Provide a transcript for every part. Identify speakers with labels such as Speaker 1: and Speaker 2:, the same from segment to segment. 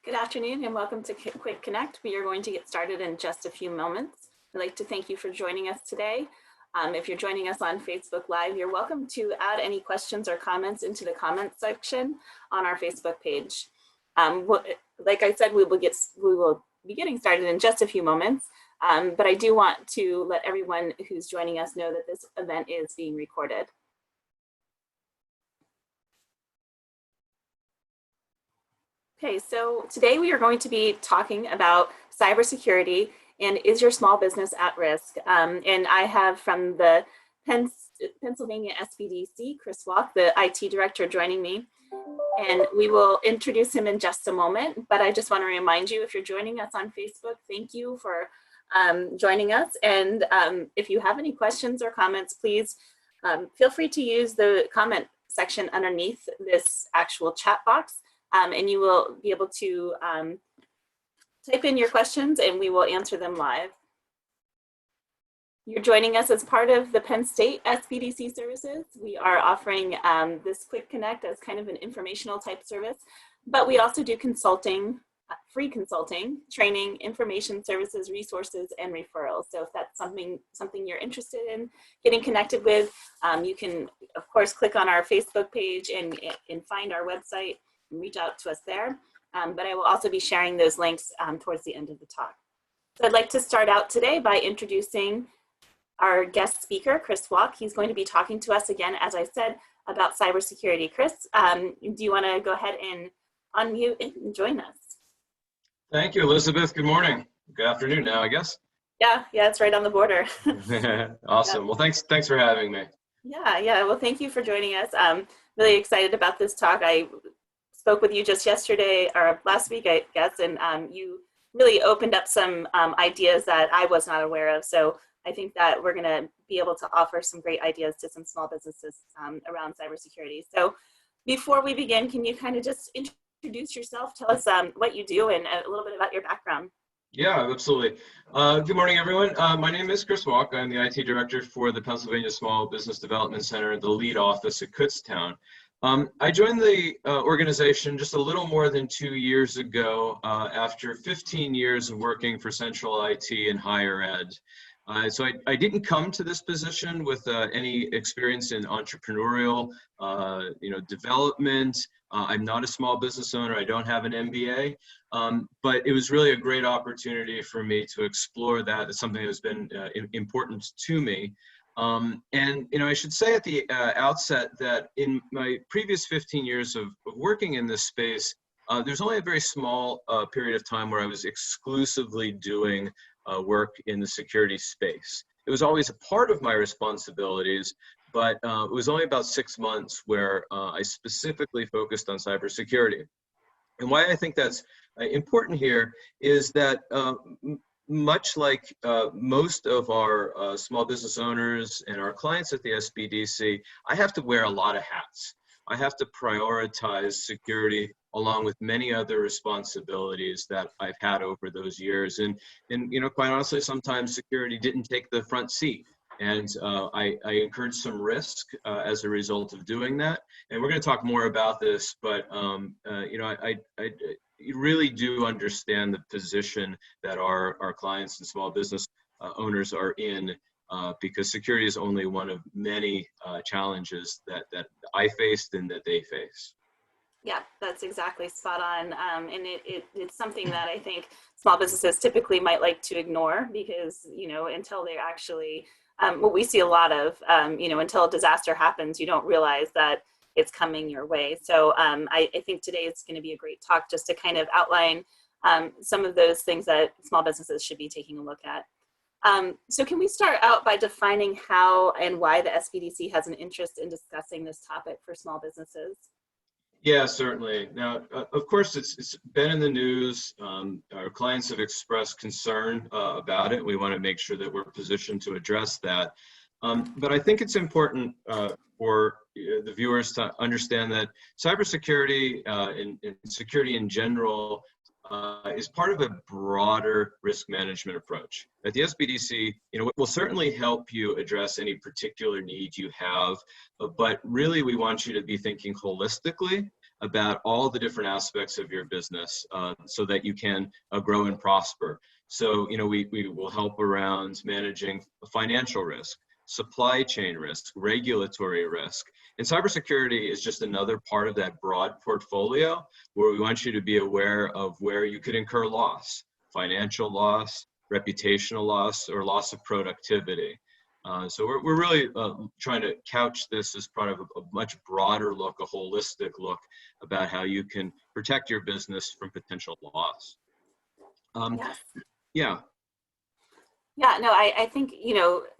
Speaker 1: Good afternoon and welcome to Quick Connect. We are going to get started in just a few moments. I'd like to thank you for joining us today. If you're joining us on Facebook Live, you're welcome to add any questions or comments into the comments section on our Facebook page. Like I said, we will be getting started in just a few moments, but I do want to let everyone who's joining us know that this event is being recorded. Okay, so today we are going to be talking about cybersecurity and is your small business at risk? And I have from the Pennsylvania SBDC, Chris Walck, the IT director, joining me. And we will introduce him in just a moment, but I just want to remind you, if you're joining us on Facebook, thank you for joining us. And if you have any questions or comments, please feel free to use the comment section underneath this actual chat box. And you will be able to type in your questions and we will answer them live. You're joining us as part of the Penn State SBDC services. We are offering this Quick Connect as kind of an informational type service, but we also do consulting, free consulting, training, information services, resources, and referrals. So if that's something you're interested in getting connected with, you can, of course, click on our Facebook page and find our website. Reach out to us there, but I will also be sharing those links towards the end of the talk. So I'd like to start out today by introducing our guest speaker, Chris Walck. He's going to be talking to us again, as I said, about cybersecurity. Chris, do you want to go ahead and unmute and join us?
Speaker 2: Thank you, Elizabeth. Good morning. Good afternoon now, I guess.
Speaker 1: Yeah, it's right on the border.
Speaker 2: Awesome.
Speaker 1: Yeah.
Speaker 2: Well, thanks for having me.
Speaker 1: Yeah. Well, thank you for joining us. I'm really excited about this talk. I spoke with you just yesterday or last week, I guess, and you really opened up some ideas that I was not aware of. So I think that we're going to be able to offer some great ideas to some small businesses around cybersecurity. So before we begin, can you kind of just introduce yourself, tell us what you do and a little bit about your background?
Speaker 2: Yeah, absolutely. Good morning, everyone. My name is Chris Walck. I'm the IT director for the Pennsylvania Small Business Development Center, the lead office at Kutztown. I joined the organization just a little more than 2 years ago after 15 years of working for central IT and higher ed. So I didn't come to this position with any experience in entrepreneurial, development. I'm not a small business owner. I don't have an MBA, but it was really a great opportunity for me to explore that. It's something that's been important to me. And I should say at the outset that in my previous 15 years of working in this space, there's only a very small period of time where I was exclusively doing work in the security space. It was always a part of my responsibilities, but it was only about 6 months where I specifically focused on cybersecurity. And why I think that's important here is that much like most of our small business owners and our clients at the SBDC, I have to wear a lot of hats. I have to prioritize security along with many other responsibilities that I've had over those years. And quite honestly, sometimes security didn't take the front seat. And I incurred some risk as a result of doing that. And we're going to talk more about this, but you really do understand the position that our clients and small business owners are in because security is only one of many challenges that I faced and that they face.
Speaker 1: Yeah, that's exactly spot on. And it's something that I think small businesses typically might like to ignore because, until they're actually, what we see a lot of, until a disaster happens, you don't realize that it's coming your way. So I think today is going to be a great talk just to kind of outline some of those things that small businesses should be taking a look at. So can we start out by defining how and why the SBDC has an interest in discussing this topic for small businesses?
Speaker 2: Yeah, certainly. Now, of course, it's been in the news. Our clients have expressed concern about it. We want to make sure that we're positioned to address that. But I think it's important for the viewers to understand that cybersecurity and security in general is part of a broader risk management approach. At the SBDC, we'll certainly help you address any particular need you have, but really we want you to be thinking holistically about all the different aspects of your business so that you can grow and prosper. So, we will help around managing financial risk, supply chain risk, regulatory risk. And cybersecurity is just another part of that broad portfolio where we want you to be aware of where you could incur loss, financial loss, reputational loss, or loss of productivity. So we're really trying to couch this as part of a much broader look, a holistic look about how you can protect your business from potential loss.
Speaker 1: Yes.
Speaker 2: Yeah.
Speaker 1: Yeah, no, I think,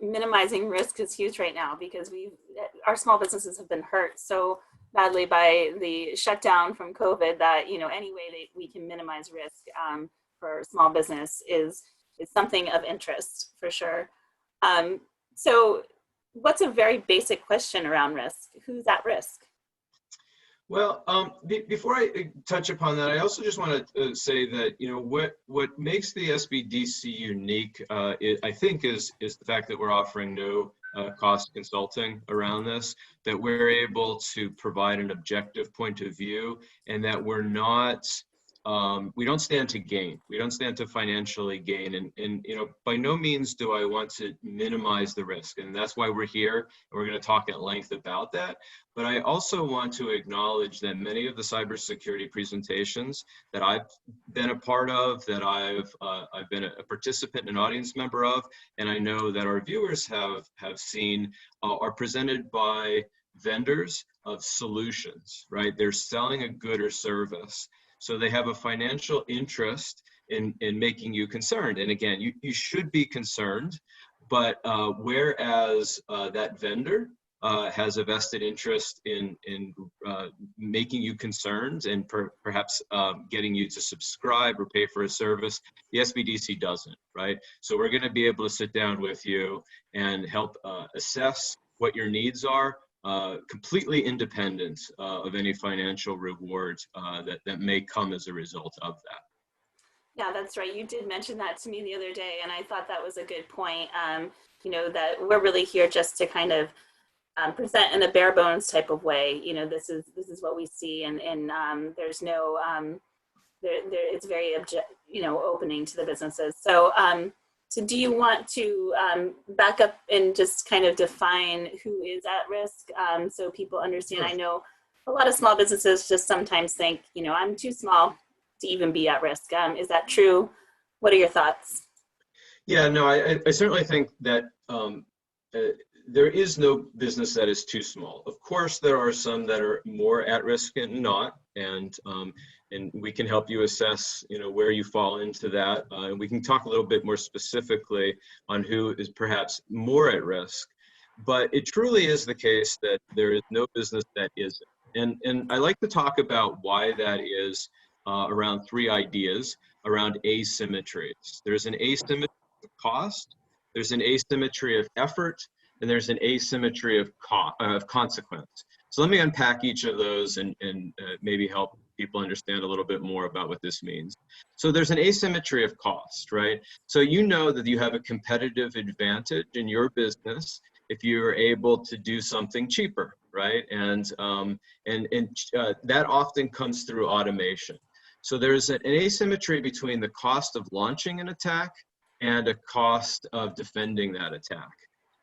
Speaker 1: minimizing risk is huge right now because our small businesses have been hurt so badly by the shutdown from COVID that, any way that we can minimize risk for small business is something of interest for sure. So what's a very basic question around risk? Who's at risk?
Speaker 2: Well, before I touch upon that, I also just want to say that, what makes the SBDC unique, I think, is the fact that we're offering no cost consulting around this, that we're able to provide an objective point of view, and that we're not, we don't stand to gain. We don't stand to financially gain. And by no means do I want to minimize the risk. And that's why we're here. And we're going to talk at length about that. But I also want to acknowledge that many of the cybersecurity presentations that I've been a part of, that I've been a participant and audience member of, and I know that our viewers have seen, are presented by vendors of solutions, right? They're selling a good or service. So they have a financial interest in making you concerned. And again, you should be concerned, but whereas that vendor has a vested interest in making you concerned and perhaps getting you to subscribe or pay for a service, the SBDC doesn't, right? So we're going to be able to sit down with you and help assess what your needs are, completely independent of any financial rewards that may come as a result of that.
Speaker 1: Yeah, that's right. You did mention that to me the other day, and I thought that was a good point. That we're really here just to kind of present in a bare bones type of way. This is what we see, and there's no it's very opening to the businesses. So do you want to back up and just kind of define who is at risk so people understand? Sure. I know a lot of small businesses just sometimes think, I'm too small to even be at risk. Is that true? What are your thoughts?
Speaker 2: Yeah, no, I certainly think that there is no business that is too small. Of course, there are some that are more at risk and not, and we can help you assess, where you fall into that. And we can talk a little bit more specifically on who is perhaps more at risk. But it truly is the case that there is no business that isn't. And I like to talk about why that is around three ideas around asymmetries. There's an asymmetry of cost, there's an asymmetry of effort, and there's an asymmetry of consequence. So let me unpack each of those and maybe help people understand a little bit more about what this means. So there's an asymmetry of cost, right? So you know that you have a competitive advantage in your business if you're able to do something cheaper, right? And that often comes through automation. So there's an asymmetry between the cost of launching an attack and a cost of defending that attack.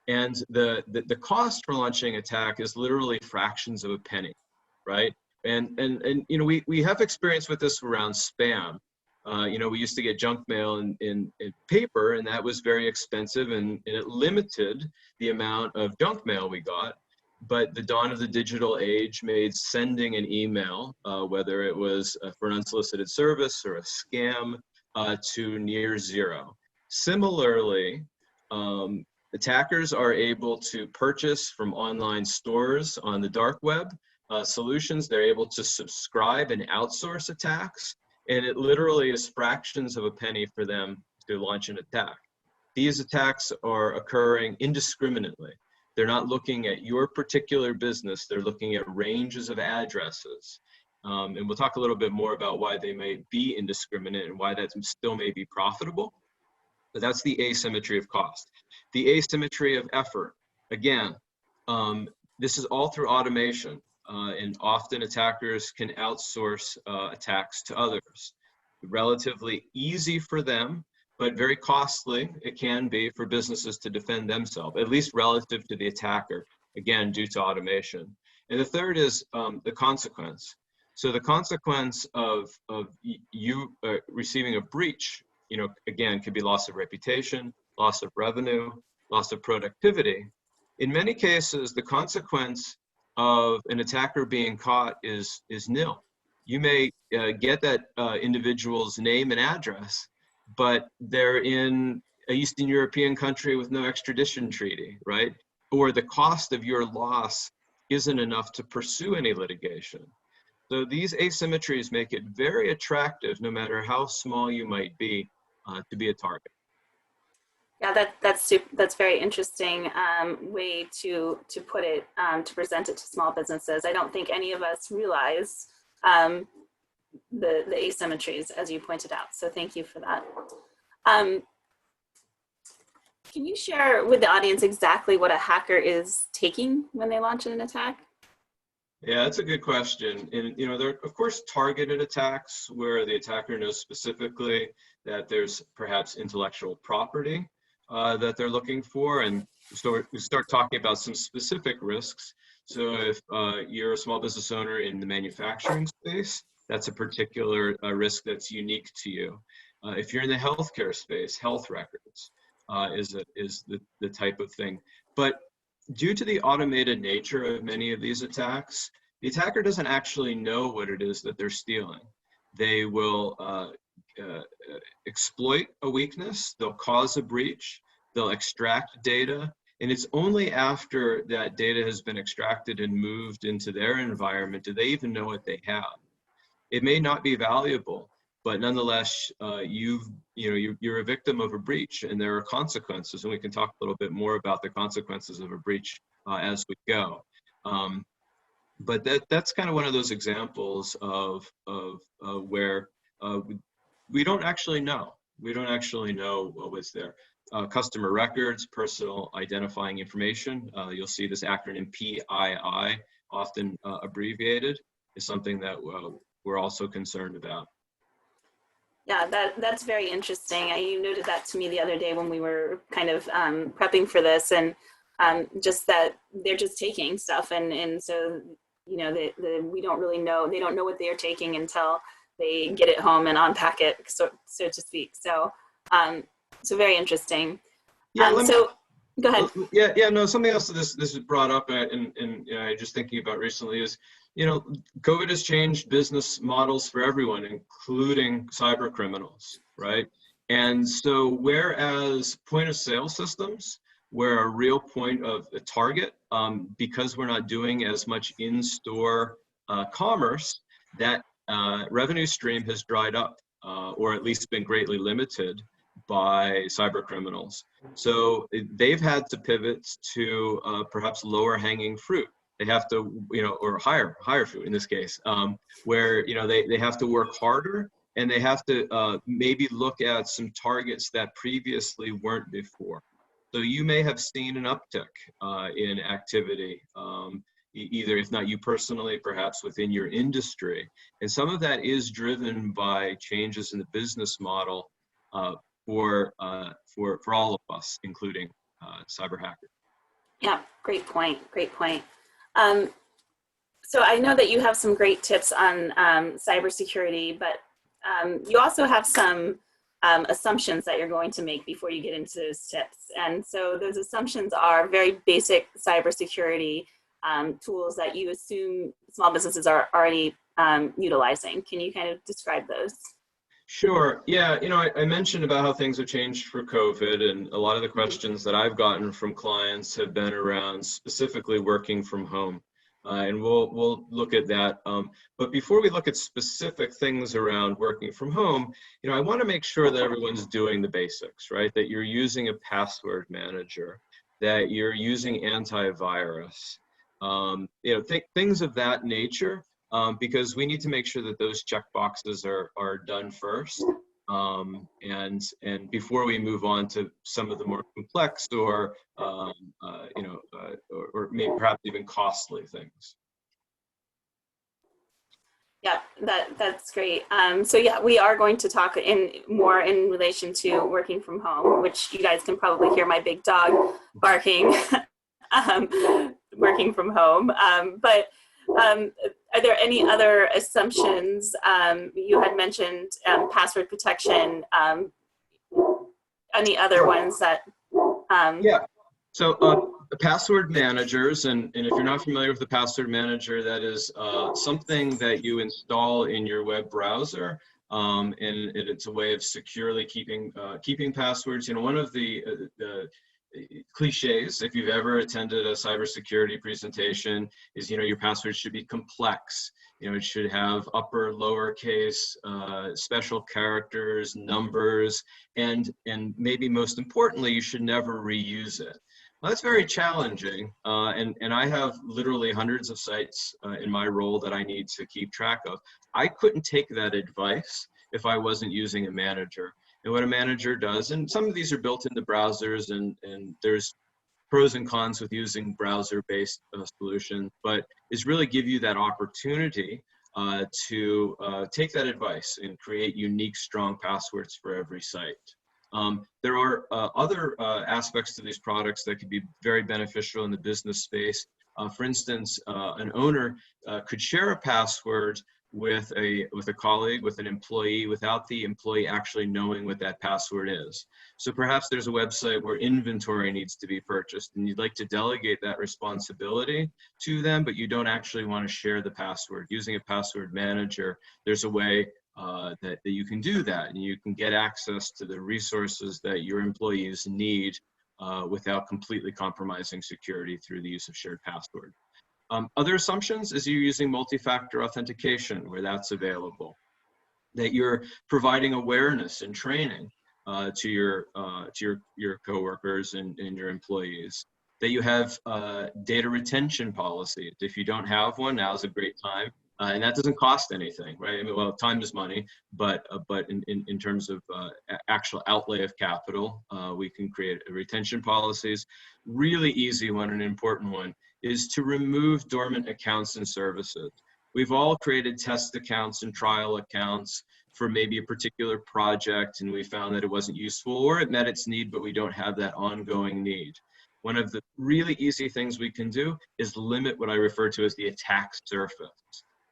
Speaker 2: And the cost for launching attack is literally fractions of a penny, right? And we have experience with this around spam. We used to get junk mail in paper, and that was very expensive, and it limited the amount of junk mail we got. But the dawn of the digital age made sending an email, whether it was for an unsolicited service or a scam, to near zero. Similarly, attackers are able to purchase from online stores on the dark web solutions. They're able to subscribe and outsource attacks, and it literally is fractions of a penny for them to launch an attack. These attacks are occurring indiscriminately. They're not looking at your particular business. They're looking at ranges of addresses. And we'll talk a little bit more about why they may be indiscriminate and why that still may be profitable. But that's the asymmetry of cost. The asymmetry of effort. Again, this is all through automation. and often attackers can outsource attacks to others. Relatively easy for them, but very costly it can be for businesses to defend themselves, at least relative to the attacker, again, due to automation. And the third is the consequence. So the consequence of you receiving a breach, again, could be loss of reputation, loss of revenue, loss of productivity. In many cases, the consequence of an attacker being caught is nil. You may get that individual's name and address, but they're in an Eastern European country with no extradition treaty, right? Or the cost of your loss isn't enough to pursue any litigation. So these asymmetries make it very attractive, no matter how small you might be, to be a target.
Speaker 1: Yeah, that's very interesting way to put it, to present it to small businesses. I don't think any of us realize the asymmetries, as you pointed out. So thank you for that. Can you share with the audience exactly what a hacker is taking when they launch an attack?
Speaker 2: Yeah, that's a good question. And there are, of course, targeted attacks where the attacker knows specifically that there's perhaps intellectual property that they're looking for. And so we start talking about some specific risks. So if you're a small business owner in the manufacturing space, that's a particular risk that's unique to you. If you're in the healthcare space, health records is the type of thing. But due to the automated nature of many of these attacks, the attacker doesn't actually know what it is that they're stealing. They will exploit a weakness, they'll cause a breach, they'll extract data, and it's only after that data has been extracted and moved into their environment do they even know what they have. It may not be valuable, but nonetheless, you're a victim of a breach, and there are consequences, and we can talk a little bit more about the consequences of a breach as we go. But that's kind of one of those examples of where we don't actually know. We don't actually know what was there. Customer records, personal identifying information. You'll see this acronym PII, often abbreviated, is something that we're also concerned about.
Speaker 1: Yeah, that's very interesting. You noted that to me the other day when we were kind of prepping for this, and just that they're just taking stuff, and so we don't really know. They don't know what they are taking until they get it home and unpack it, so to speak. So so very interesting.
Speaker 2: Yeah.
Speaker 1: So go ahead.
Speaker 2: Yeah. No. Something else that this is brought up, and just thinking about recently is, COVID has changed business models for everyone, including cyber criminals, right? And so whereas point of sale systems were a real point of a target, because we're not doing as much in-store commerce, that revenue stream has dried up, or at least been greatly limited by cyber criminals. So they've had to pivot to perhaps lower hanging fruit. They have to, or higher fruit in this case, where, they have to work harder, and they have to maybe look at some targets that previously weren't before. So you may have seen an uptick in activity, either, if not you personally, perhaps within your industry. And some of that is driven by changes in the business model for all of us, including cyber hackers.
Speaker 1: Yeah, great point. Great point. So I know that you have some great tips on cybersecurity, but you also have some assumptions that you're going to make before you get into those tips. And so those assumptions are very basic cybersecurity tools that you assume small businesses are already utilizing. Can you kind of describe those?
Speaker 2: Sure. Yeah. I mentioned about how things have changed for COVID, and a lot of the questions that I've gotten from clients have been around specifically working from home. And we'll look at that. But before we look at specific things around working from home, I want to make sure that everyone's doing the basics, right? That you're using a password manager, that you're using antivirus, things of that nature. Because we need to make sure that those check boxes are done first, and before we move on to some of the more complex or maybe perhaps even costly things.
Speaker 1: Yeah, that's great. So yeah, we are going to talk more in relation to working from home, which you guys can probably hear my big dog barking, working from home. But are there any other assumptions? You had mentioned password protection. Any other ones that?
Speaker 2: Yeah. So password managers, and if you're not familiar with the password manager, that is something that you install in your web browser, and it's a way of securely keeping passwords. You know, one of the cliches, if you've ever attended a cybersecurity presentation, is, you know, your password should be complex. You know, it should have upper, lowercase, special characters, numbers, and maybe most importantly, you should never reuse it. Well, that's very challenging, and I have literally hundreds of sites in my role that I need to keep track of. I couldn't take that advice if I wasn't using a manager. And what a manager does, and some of these are built into browsers, and there's pros and cons with using browser-based solutions, but is really give you that opportunity to take that advice and create unique, strong passwords for every site. There are other aspects to these products that could be very beneficial in the business space. For instance, an owner could share a password with a colleague, with an employee, without the employee actually knowing what that password is. So perhaps there's a website where inventory needs to be purchased and you'd like to delegate that responsibility to them, but you don't actually want to share the password. Using a password manager, there's a way that you can do that, and you can get access to the resources that your employees need without completely compromising security through the use of shared password. Other assumptions is you're using multi-factor authentication where that's available, that you're providing awareness and training to your coworkers and your employees, that you have data retention policies. If you don't have one, now's a great time. And that doesn't cost anything, right? I mean, well, time is money, but in terms of actual outlay of capital, we can create retention policies. Really easy one, an important one, is to remove dormant accounts and services. We've all created test accounts and trial accounts for maybe a particular project, and we found that it wasn't useful or it met its need, but we don't have that ongoing need. One of the really easy things we can do is limit what I refer to as the attack surface.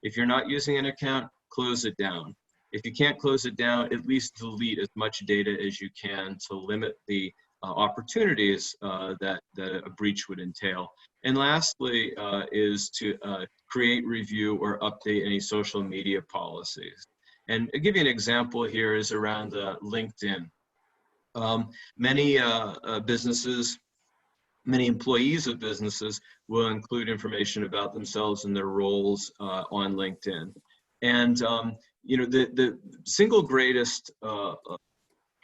Speaker 2: If you're not using an account, close it down. If you can't close it down, at least delete as much data as you can to limit the opportunities that a breach would entail. And lastly is to create, review, or update any social media policies. And I'll give you an example here is around LinkedIn. Many businesses, many employees of businesses will include information about themselves and their roles on LinkedIn. And you know, the single greatest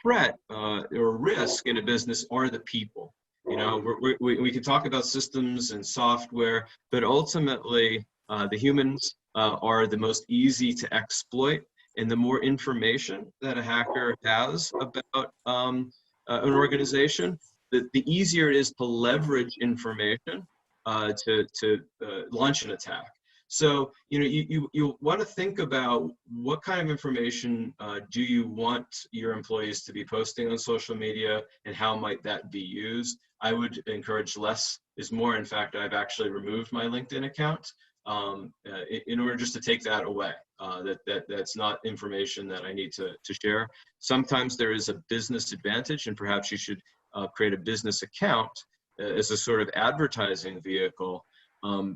Speaker 2: threat or risk in a business are the people. You know, we can talk about systems and software, but ultimately the humans are the most easy to exploit. And the more information that a hacker has about an organization, the easier it is to leverage information to launch an attack. So, you know, you want to think about what kind of information do you want your employees to be posting on social media, and how might that be used? I would encourage less is more. In fact, I've actually removed my LinkedIn account in order just to take that away. That's not information that I need to share. Sometimes there is a business advantage, and perhaps you should create a business account as a sort of advertising vehicle.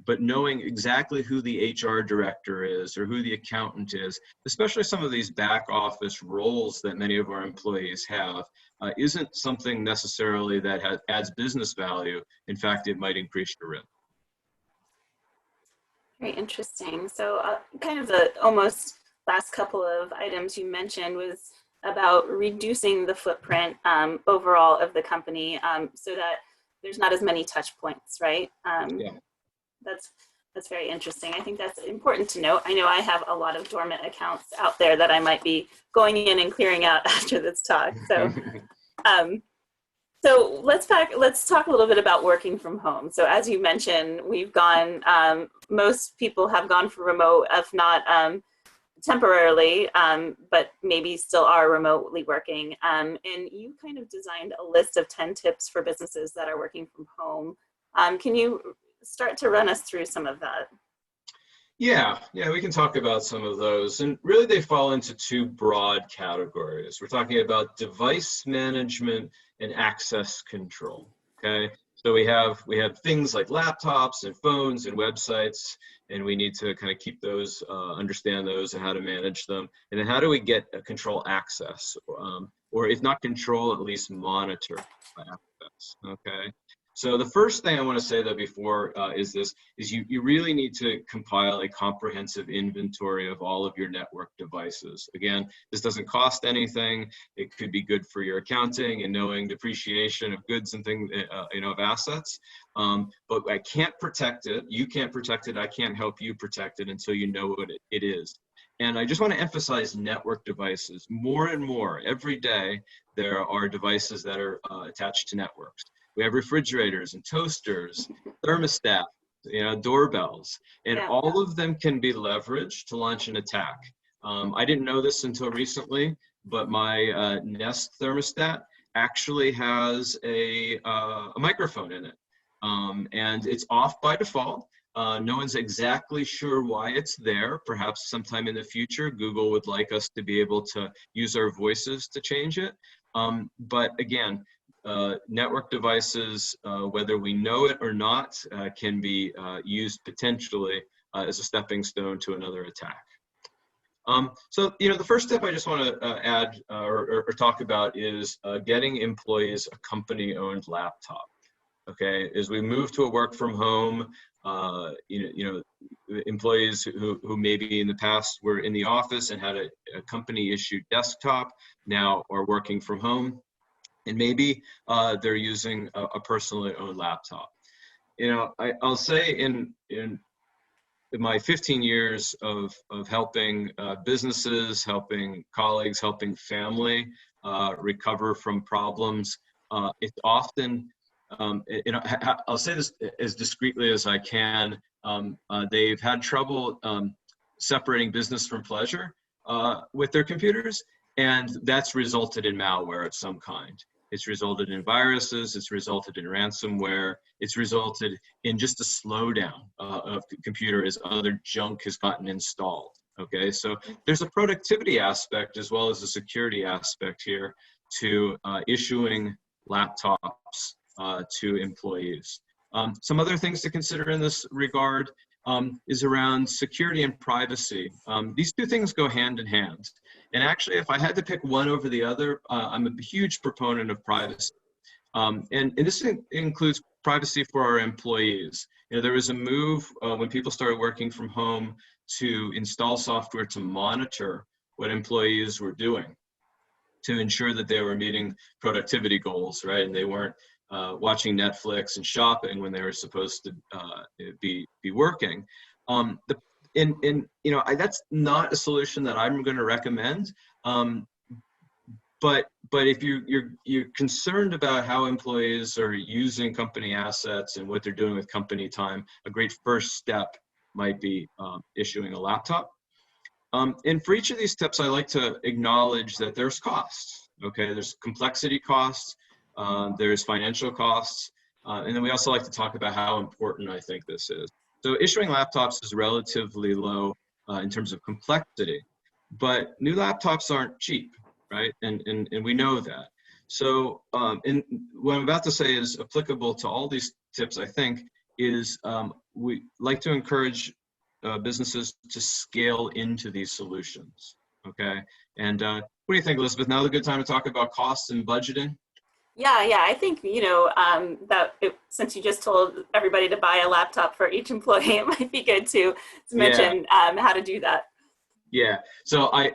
Speaker 2: But knowing exactly who the HR director is or who the accountant is, especially some of these back office roles that many of our employees have, isn't something necessarily that adds business value. In fact, it might increase your risk.
Speaker 1: Very interesting. So kind of the almost last couple of items you mentioned was about reducing the footprint overall of the company so that there's not as many touch points, right?
Speaker 2: Yeah.
Speaker 1: That's very interesting. I think that's important to note. I know I have a lot of dormant accounts out there that I might be going in and clearing out after this talk. So, so let's talk a little bit about working from home. So as you mentioned, we've gone, most people have gone for remote, if not temporarily, but maybe still are remotely working. And you kind of designed a list of 10 tips for businesses that are working from home. Can you start to run us through some of that?
Speaker 2: Yeah, we can talk about some of those. And really they fall into two broad categories. We're talking about device management and access control, okay? So we have things like laptops and phones and websites, and we need to kind of keep those, understand those and how to manage them. And then how do we get control access, or if not control, at least monitor access, okay? So the first thing I want to say though before is you really need to compile a comprehensive inventory of all of your network devices. Again, this doesn't cost anything. It could be good for your accounting and knowing depreciation of goods and things, of assets. But I can't protect it. You can't protect it. I can't help you protect it until you know what it is. And I just want to emphasize network devices. More and more every day, there are devices that are attached to networks. We have refrigerators and toasters, thermostats, doorbells, and all of them can be leveraged to launch an attack. I didn't know this until recently, but my Nest thermostat actually has a microphone in it, and it's off by default. No one's exactly sure why it's there. Perhaps sometime in the future, Google would like us to be able to use our voices to change it. But again, network devices, whether we know it or not, can be used potentially as a stepping stone to another attack. So, the first step I just want to add or talk about is getting employees a company-owned laptop. Okay, as we move to a work from home, employees who maybe in the past were in the office and had a company-issued desktop now are working from home. And maybe they're using a personally owned laptop. I'll say in my 15 years of helping businesses, helping colleagues, helping family recover from problems, it's often, I'll say this as discreetly as I can, they've had trouble separating business from pleasure with their computers, and that's resulted in malware of some kind. It's resulted in viruses, it's resulted in ransomware, it's resulted in just a slowdown of the computer as other junk has gotten installed, okay? So there's a productivity aspect as well as a security aspect here to issuing laptops to employees. Some other things to consider in this regard is around security and privacy. These two things go hand in hand. And actually, if I had to pick one over the other, I'm a huge proponent of privacy. And this includes privacy for our employees. There was a move when people started working from home to install software to monitor what employees were doing to ensure that they were meeting productivity goals, right? And they weren't watching Netflix and shopping when they were supposed to be working. That's not a solution that I'm going to recommend. But if you're concerned about how employees are using company assets and what they're doing with company time, a great first step might be issuing a laptop. And for each of these steps, I like to acknowledge that there's costs. Okay, there's complexity costs, there's financial costs, and then we also like to talk about how important I think this is. So issuing laptops is relatively low in terms of complexity, but new laptops aren't cheap, right? And we know that. So and what I'm about to say is applicable to all these tips, I think, is we like to encourage businesses to scale into these solutions, okay? And what do you think, Elizabeth? Now's a good time to talk about costs and budgeting?
Speaker 1: Yeah, I think, since you just told everybody to buy a laptop for each employee, it might be good to mention how to do that.
Speaker 2: Yeah, so I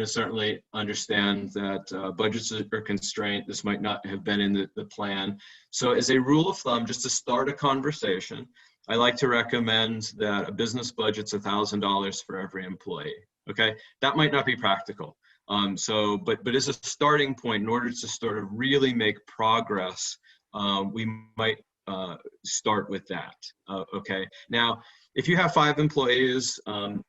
Speaker 2: certainly understand that budgets are constrained. This might not have been in the plan. So as a rule of thumb, just to start a conversation, I like to recommend that a business budget's $1,000 for every employee, okay? That might not be practical. But as a starting point, in order to sort of really make progress, we might start with that. Okay. Now, if you have 5 employees, and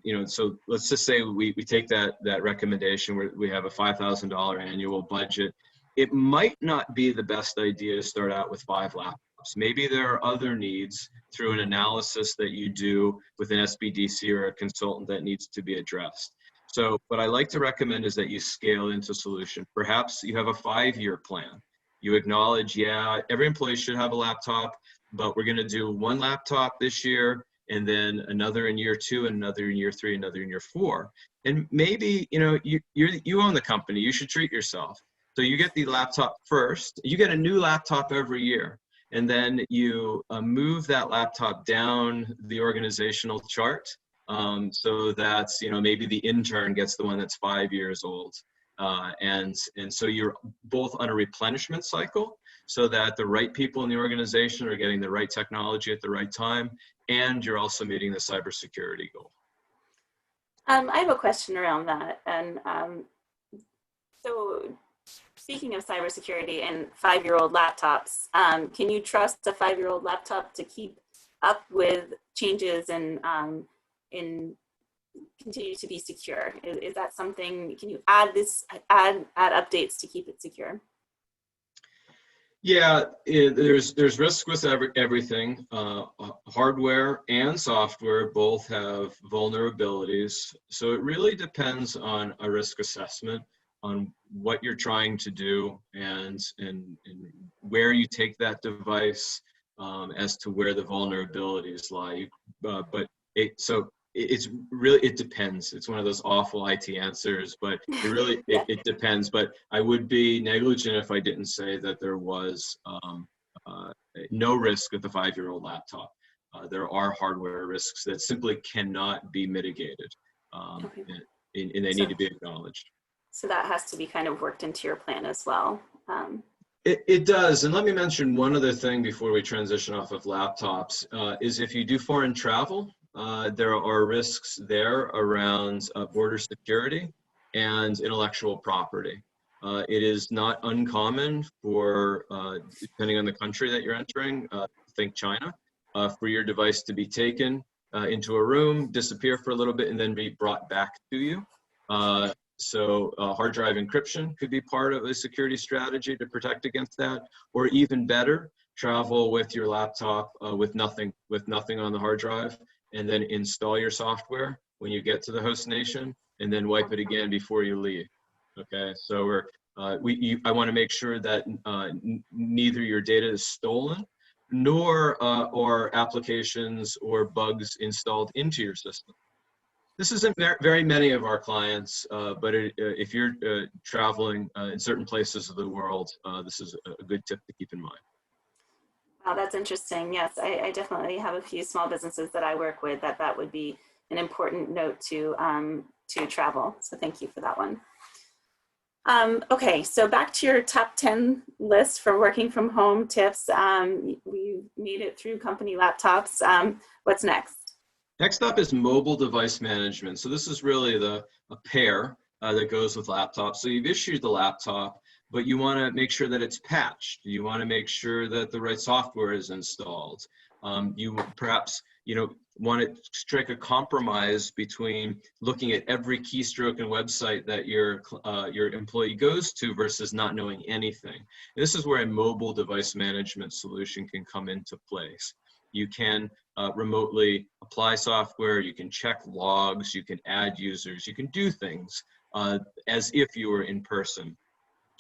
Speaker 2: you know, so let's just say we take that recommendation where we have a $5,000 annual budget. It might not be the best idea to start out with 5 laptops. Maybe there are other needs through an analysis that you do with an SBDC or a consultant that needs to be addressed. So what I like to recommend is that you scale into solution. Perhaps you have a 5-year plan. You acknowledge, yeah, every employee should have a laptop, but we're going to do 1 laptop this year, and then another in year 2, and another in year 3, another in year 4. And maybe, you know, you own the company. You should treat yourself. So you get the laptop first. You get a new laptop every year, and then you move that laptop down the organizational chart, so that's, you know, maybe the intern gets the one that's 5 years old. And so you're both on a replenishment cycle, so that the right people in the organization are getting the right technology at the right time, and you're also meeting the cybersecurity goal.
Speaker 1: I have a question around that. And so speaking of cybersecurity and 5-year-old laptops, can you trust a 5-year-old laptop to keep up with changes and continue to be secure? Is that something, can you add updates to keep it secure?
Speaker 2: Yeah, there's risk with everything. Hardware and software both have vulnerabilities. So it really depends on a risk assessment, on what you're trying to do, and where you take that device, as to where the vulnerabilities lie. It depends. It's one of those awful IT answers, but it depends. But I would be negligent if I didn't say that there was no risk with the 5-year-old laptop. There are hardware risks that simply cannot be mitigated,
Speaker 1: Okay.
Speaker 2: and they need to be acknowledged.
Speaker 1: So that has to be kind of worked into your plan as well.
Speaker 2: It does. And let me mention one other thing before we transition off of laptops, is if you do foreign travel, there are risks there around border security and intellectual property. It is not uncommon for, depending on the country that you're entering, think China, for your device to be taken into a room, disappear for a little bit, and then be brought back to you. So hard drive encryption could be part of a security strategy to protect against that, or even better, travel with your laptop with nothing on the hard drive, and then install your software when you get to the host nation, and then wipe it again before you leave. Okay, so I want to make sure that neither your data is stolen, nor or applications or bugs installed into your system. This isn't very many of our clients, but if you're traveling in certain places of the world, this is a good tip to keep in mind.
Speaker 1: Wow, that's interesting. Yes, I definitely have a few small businesses that I work with that would be an important note to travel. So thank you for that one. Okay, so back to your top 10 list for working from home tips. We made it through company laptops. What's next?
Speaker 2: Next up is mobile device management. So this is really a pair that goes with laptops. So you've issued the laptop, but you want to make sure that it's patched. You want to make sure that the right software is installed. You perhaps, want to strike a compromise between looking at every keystroke and website that your employee goes to versus not knowing anything. And this is where a mobile device management solution can come into place. You can remotely apply software, you can check logs, you can add users, you can do things as if you were in person.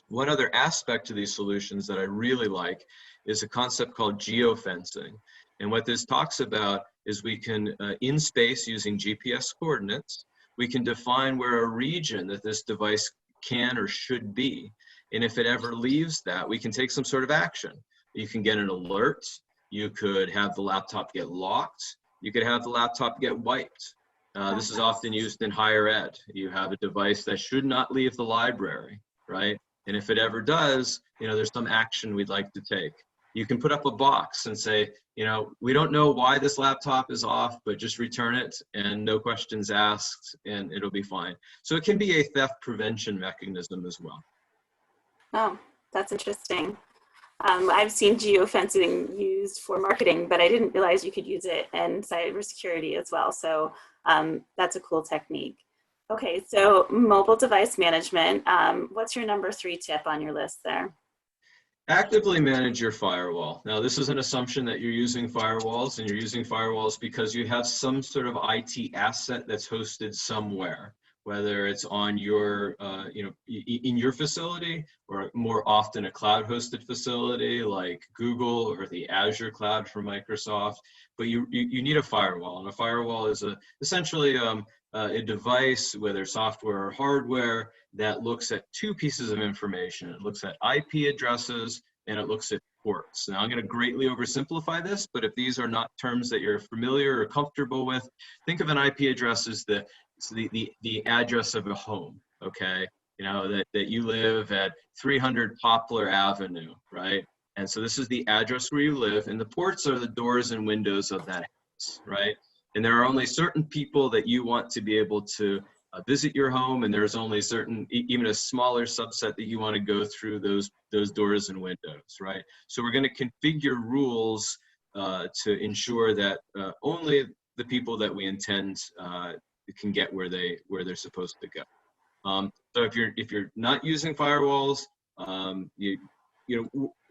Speaker 2: One other aspect to these solutions that I really like is a concept called geofencing. And what this talks about is we can, in space using GPS coordinates, we can define where a region that this device can or should be. And if it ever leaves that, we can take some sort of action. You can get an alert. You could have the laptop get locked. You could have the laptop get wiped. This is often used in higher ed. You have a device that should not leave the library, right? And if it ever does, there's some action we'd like to take. You can put up a box and say, we don't know why this laptop is off, but just return it and no questions asked, and it'll be fine. So it can be a theft prevention mechanism as well.
Speaker 1: Oh, that's interesting. I've seen geofencing used for marketing, but I didn't realize you could use it in cybersecurity as well. So that's a cool technique. Okay, so mobile device management. What's your number 3 tip on your list there?
Speaker 2: Actively manage your firewall. Now, this is an assumption that you're using firewalls, and you're using firewalls because you have some sort of IT asset that's hosted somewhere, whether it's on your, in your facility, or more often a cloud-hosted facility like Google or the Azure cloud from Microsoft. But you need a firewall, and a firewall is essentially a device, whether software or hardware, that looks at 2 pieces of information. It looks at IP addresses and it looks at ports. Now, I'm going to greatly oversimplify this, but if these are not terms that you're familiar or comfortable with, think of an IP address as the address of a home, okay? You know, that you live at 300 Poplar Avenue, right? And so this is the address where you live, and the ports are the doors and windows of that house, right? And there are only certain people that you want to be able to visit your home, and there's only certain, even a smaller subset that you want to go through those doors and windows, right? So we're going to configure rules to ensure that only the people that we intend can get where they're supposed to go. So if you're not using firewalls,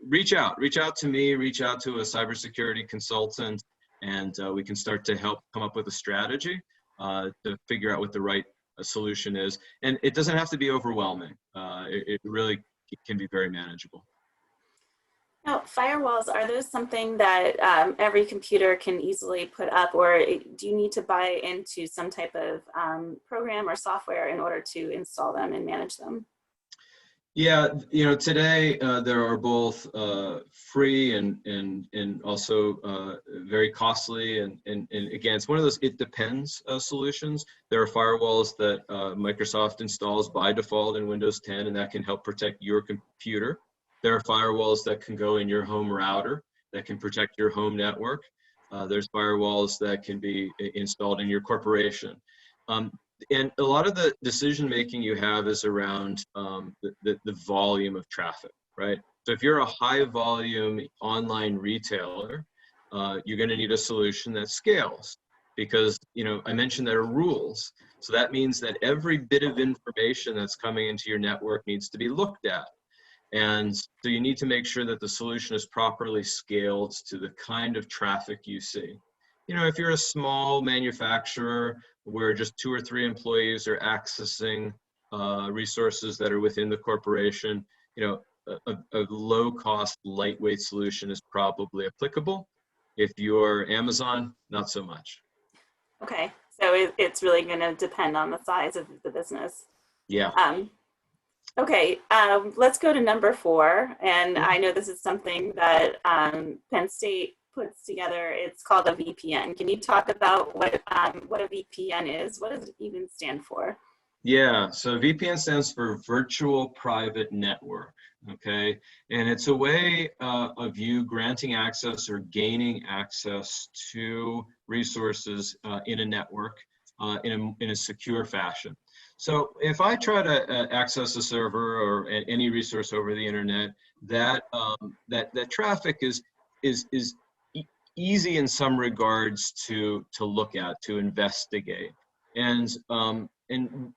Speaker 2: reach out to me, reach out to a cybersecurity consultant, and we can start to help come up with a strategy to figure out what the right solution is. And it doesn't have to be overwhelming. It really can be very manageable.
Speaker 1: Now, firewalls, are those something that every computer can easily put up, or do you need to buy into some type of program or software in order to install them and manage them?
Speaker 2: Yeah, today there are both free and also very costly, and again, it's one of those it depends solutions. There are firewalls that Microsoft installs by default in Windows 10, and that can help protect your computer. There are firewalls that can go in your home router that can protect your home network. There's firewalls that can be installed in your corporation. And a lot of the decision making you have is around the volume of traffic, right? So if you're a high volume online retailer, you're going to need a solution that scales, because I mentioned there are rules. So that means that every bit of information that's coming into your network needs to be looked at. And so you need to make sure that the solution is properly scaled to the kind of traffic you see. If you're a small manufacturer where just 2 or 3 employees are accessing resources that are within the corporation, a low-cost, lightweight solution is probably applicable. If you're Amazon, not so much.
Speaker 1: Okay, so it's really going to depend on the size of the business.
Speaker 2: Yeah.
Speaker 1: Okay, let's go to number 4, and I know this is something that Penn State puts together. It's called a VPN. Can you talk about what a VPN is? What does it even stand for?
Speaker 2: Yeah, so VPN stands for Virtual Private Network, okay? And it's a way of you granting access or gaining access to resources in a network in a secure fashion. So if I try to access a server or any resource over the internet, that traffic is easy in some regards to look at, to investigate. And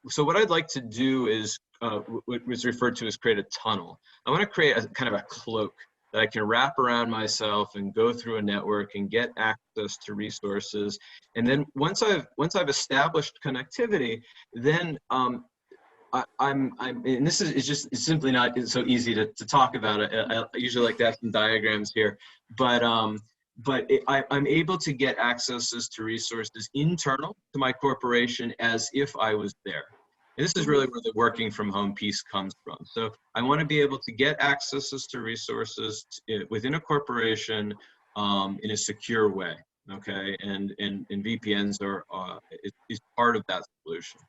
Speaker 2: so what I'd like to do is what was referred to as create a tunnel. I want to create a kind of a cloak that I can wrap around myself and go through a network and get access to resources. And then once I've established connectivity, then I'm and this is it's simply not so easy to talk about it. I usually like to have some diagrams here, but I'm able to get accesses to resources internal to my corporation as if I was there. And this is really where the working from home piece comes from. So I want to be able to get accesses to resources within a corporation in a secure way, okay? And VPNs is part of that solution.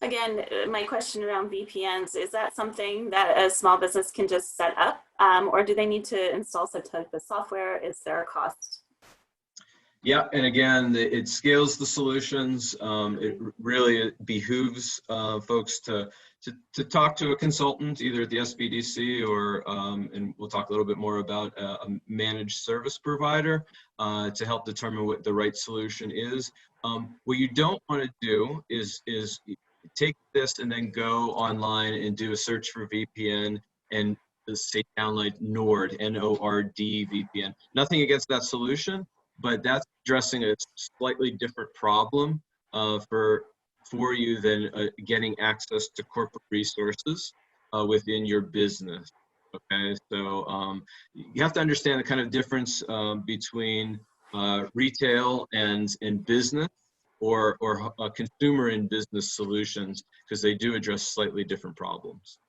Speaker 1: Again, my question around VPNs, is that something that a small business can just set up, or do they need to install some type of software? Is there a cost?
Speaker 2: Yeah, and again, it scales the solutions. It really behooves folks to to talk to a consultant, either at the SBDC or, and we'll talk a little bit more about a managed service provider to help determine what the right solution is. What you don't want to do is take this and then go online and do a search for VPN and say download Nord, N-O-R-D VPN. Nothing against that solution, but that's addressing a slightly different problem for you than getting access to corporate resources within your business. Okay, so you have to understand the kind of difference between retail and business, or consumer and business solutions, because they do address slightly different problems.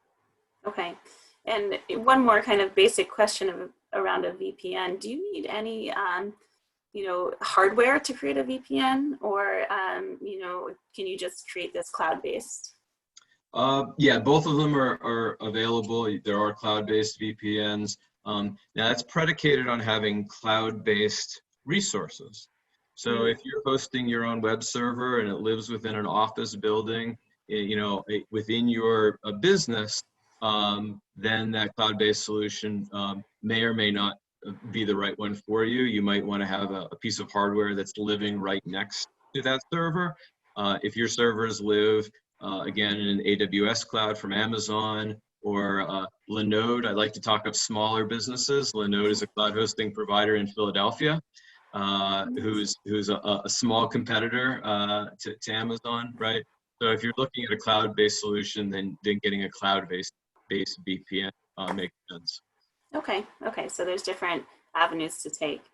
Speaker 1: Okay, and one more kind of basic question around a VPN. Do you need any hardware to create a VPN, or can you just create this cloud-based?
Speaker 2: Yeah, both of them are available. There are cloud-based VPNs. Now that's predicated on having cloud-based resources. So if you're hosting your own web server and it lives within an office building, within your business, then that cloud-based solution may or may not be the right one for you. You might want to have a piece of hardware that's living right next to that server. If your servers live, again, in an AWS cloud from Amazon or Linode, I like to talk of smaller businesses. Linode is a cloud hosting provider in Philadelphia, who's a small competitor to Amazon, right? So if you're looking at a cloud-based solution, then getting a cloud-based VPN makes sense.
Speaker 1: Okay, so there's different avenues to take.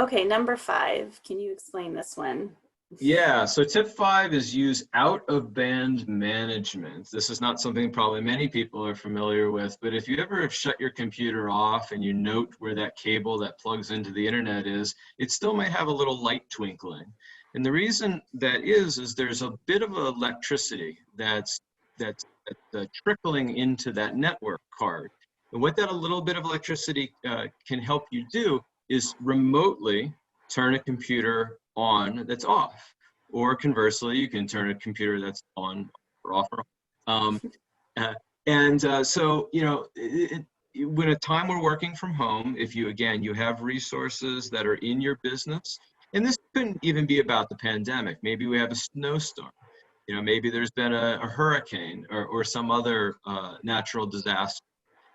Speaker 1: Okay, number 5, can you explain this one?
Speaker 2: Yeah, so tip 5 is use out-of-band management. This is not something probably many people are familiar with, but if you ever have shut your computer off and you note where that cable that plugs into the internet is, it still might have a little light twinkling. And the reason that is there's a bit of electricity that's trickling into that network card. And what that a little bit of electricity can help you do is remotely turn a computer on that's off, or conversely, you can turn a computer that's on or off. So when a time we're working from home, if you have resources that are in your business, and this couldn't even be about the pandemic. Maybe we have a snowstorm. Maybe there's been a hurricane or some other natural disaster,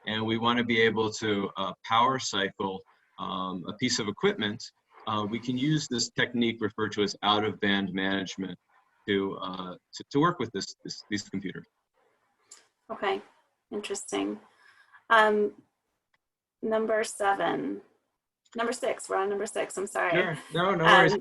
Speaker 2: and we want to be able to power cycle a piece of equipment. We can use this technique referred to as out-of-band management to work with these computers.
Speaker 1: Okay, interesting. Number 6. We're on number 6. I'm sorry.
Speaker 2: Sure. No worries.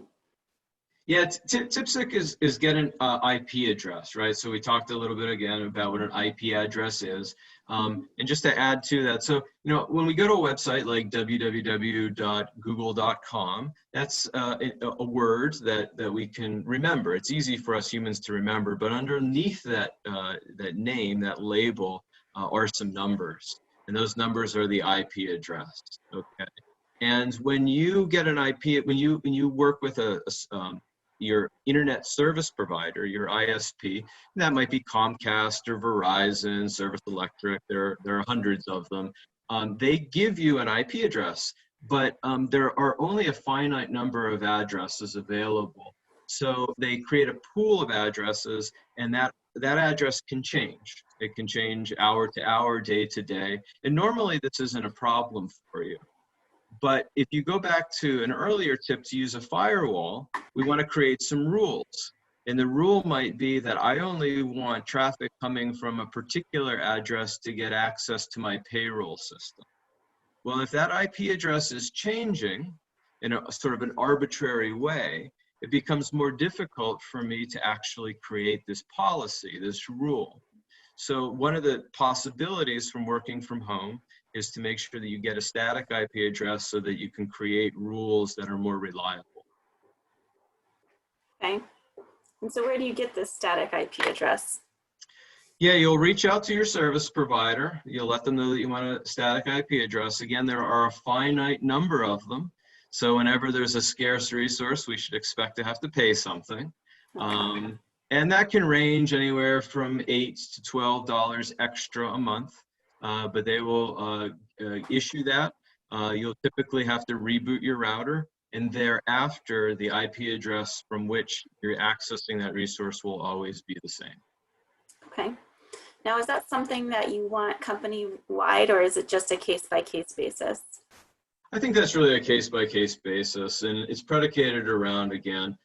Speaker 2: Yeah, tip 6 is get an IP address, right? So we talked a little bit again about what an IP address is. And just to add to that, so when we go to a website like www.google.com, that's a word that we can remember. It's easy for us humans to remember, but underneath that name, that label, are some numbers, and those numbers are the IP address. Okay, and when you get an IP, when you work with your internet service provider, your ISP, that might be Comcast or Verizon, Service Electric, there are hundreds of them. They give you an IP address, but there are only a finite number of addresses available. So they create a pool of addresses, and that address can change. It can change hour to hour, day to day, and normally this isn't a problem for you. But if you go back to an earlier tip to use a firewall, we want to create some rules. And the rule might be that I only want traffic coming from a particular address to get access to my payroll system. Well, if that IP address is changing in a sort of an arbitrary way, it becomes more difficult for me to actually create this policy, this rule. So one of the possibilities from working from home is to make sure that you get a static IP address so that you can create rules that are more reliable.
Speaker 1: Okay. And so where do you get this static IP address?
Speaker 2: Yeah, you'll reach out to your service provider. You'll let them know that you want a static IP address. Again, there are a finite number of them. So whenever there's a scarce resource, we should expect to have to pay something.
Speaker 1: Okay.
Speaker 2: And that can range anywhere from $8 to $12 extra a month, but they will issue that. You'll typically have to reboot your router, and thereafter, the IP address from which you're accessing that resource will always be the same.
Speaker 1: Okay. Now, is that something that you want company-wide, or is it just a case-by-case basis?
Speaker 2: I think that's really a case-by-case basis, and it's predicated around, again,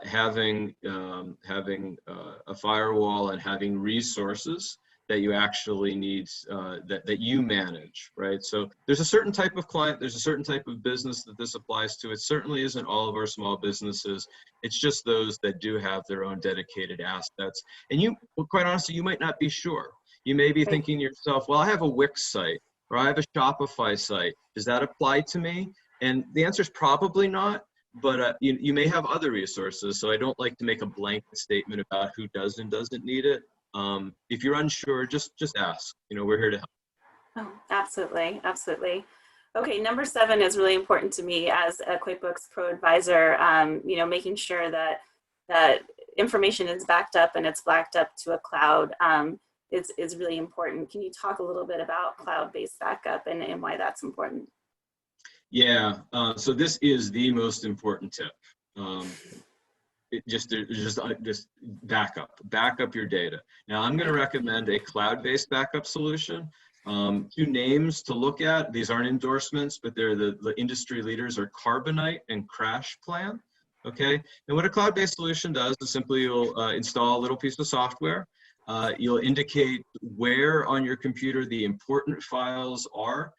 Speaker 2: having a firewall and having resources that you actually need, that you manage, right? So there's a certain type of client, there's a certain type of business that this applies to. It certainly isn't all of our small businesses. It's just those that do have their own dedicated assets. And you, well, quite honestly, you might not be sure. You may be thinking to yourself, well, I have a Wix site, or I have a Shopify site. Does that apply to me? And the answer is probably not. But you may have other resources, so I don't like to make a blanket statement about who does and doesn't need it. If you're unsure, just ask. You know, we're here to help.
Speaker 1: Oh, absolutely, absolutely. Okay, number 7 is really important to me as a QuickBooks Pro advisor. You know, making sure that information is backed up and it's backed up to a cloud is really important. Can you talk a little bit about cloud-based backup and why that's important?
Speaker 2: Yeah, so this is the most important tip. Just back up your data. Now, I'm going to recommend a cloud-based backup solution. 2 names to look at. These aren't endorsements, but they're the industry leaders are Carbonite and CrashPlan. Okay, and what a cloud-based solution does is simply you'll install a little piece of software. You'll indicate where on your computer the important files are.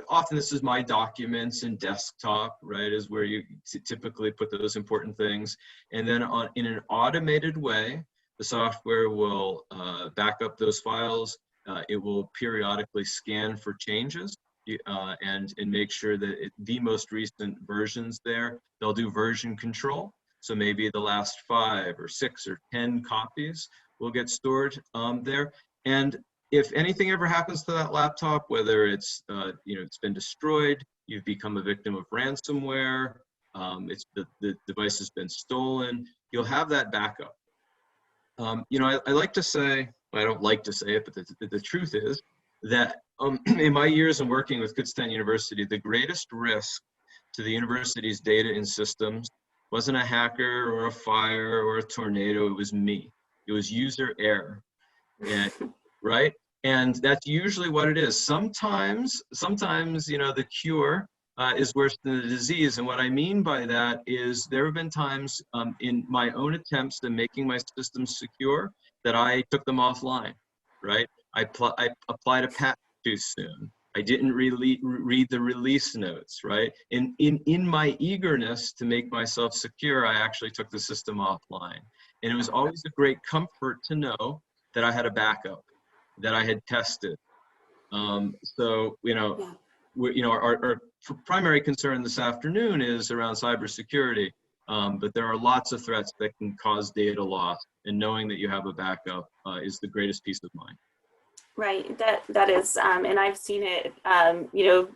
Speaker 2: Often this is my documents and desktop, right, is where you typically put those important things. And then in an automated way, the software will back up those files. It will periodically scan for changes and make sure that the most recent versions there, they'll do version control. So maybe the last 5 or 6 or 10 copies will get stored there. And if anything ever happens to that laptop, whether it's it's been destroyed, you've become a victim of ransomware, the device has been stolen, you'll have that backup. I like to say, I don't like to say it, but the truth is that in my years in working with Kutztown University, the greatest risk to the university's data and systems wasn't a hacker or a fire or a tornado, it was me. It was user error. And right? And that's usually what it is. Sometimes, the cure is worse than the disease. And what I mean by that is there have been times in my own attempts at making my systems secure that I took them offline, right? I applied a patch too soon. I didn't read the release notes, right? In my eagerness to make myself secure, I actually took the system offline. And it was always a great comfort to know that I had a backup, that I had tested. So, our primary concern this afternoon is around cybersecurity, but there are lots of threats that can cause data loss, and knowing that you have a backup is the greatest peace of mind.
Speaker 1: Right, that is, and I've seen it,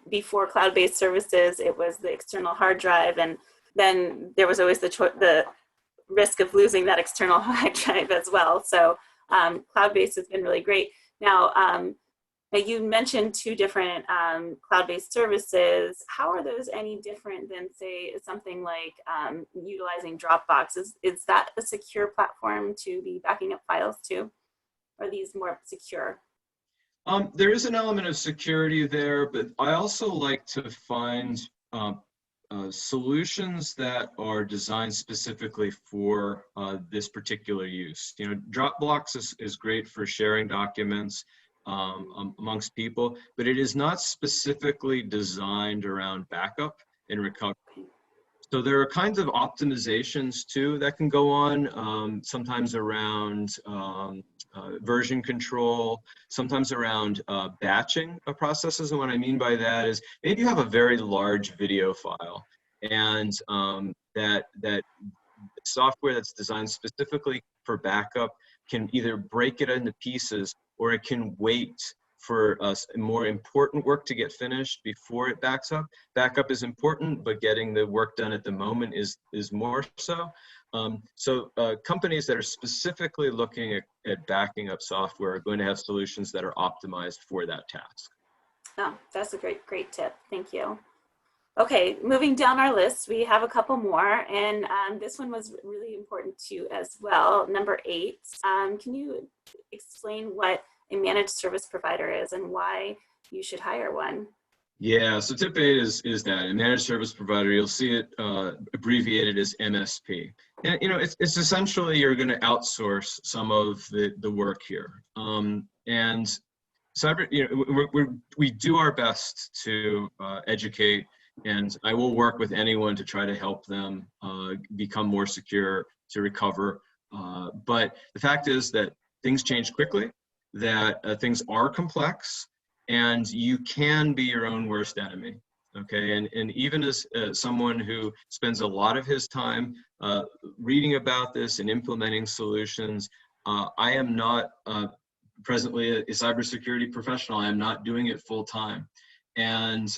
Speaker 1: before cloud-based services, it was the external hard drive, and then there was always the risk of losing that external hard drive as well. So cloud-based has been really great. Now, you mentioned 2 different cloud-based services. How are those any different than, say, something like utilizing Dropbox? Is that a secure platform to be backing up files to? Or are these more secure?
Speaker 2: There is an element of security there, but I also like to find solutions that are designed specifically for this particular use. Dropbox is great for sharing documents amongst people, but it is not specifically designed around backup and recovery. So there are kinds of optimizations too that can go on, sometimes around version control, sometimes around batching of processes. And what I mean by that is maybe you have a very large video file, and that software that's designed specifically for backup can either break it into pieces, or it can wait for more important work to get finished before it backs up. Backup is important, but getting the work done at the moment is more so. Companies that are specifically looking at backing up software are going to have solutions that are optimized for that task.
Speaker 1: Oh, that's a great tip. Thank you. Okay, moving down our list, we have a couple more, and this one was really important too as well. Number 8, can you explain what a managed service provider is and why you should hire one?
Speaker 2: Yeah, so tip 8 is that a managed service provider. You'll see it abbreviated as MSP, and it's essentially you're going to outsource some of the work here, and cyber, we do our best to educate. And I will work with anyone to try to help them become more secure, to recover. But the fact is that things change quickly, that things are complex, and you can be your own worst enemy. Okay, and even as someone who spends a lot of his time reading about this and implementing solutions, I am not presently a cybersecurity professional. I am not doing it full time. And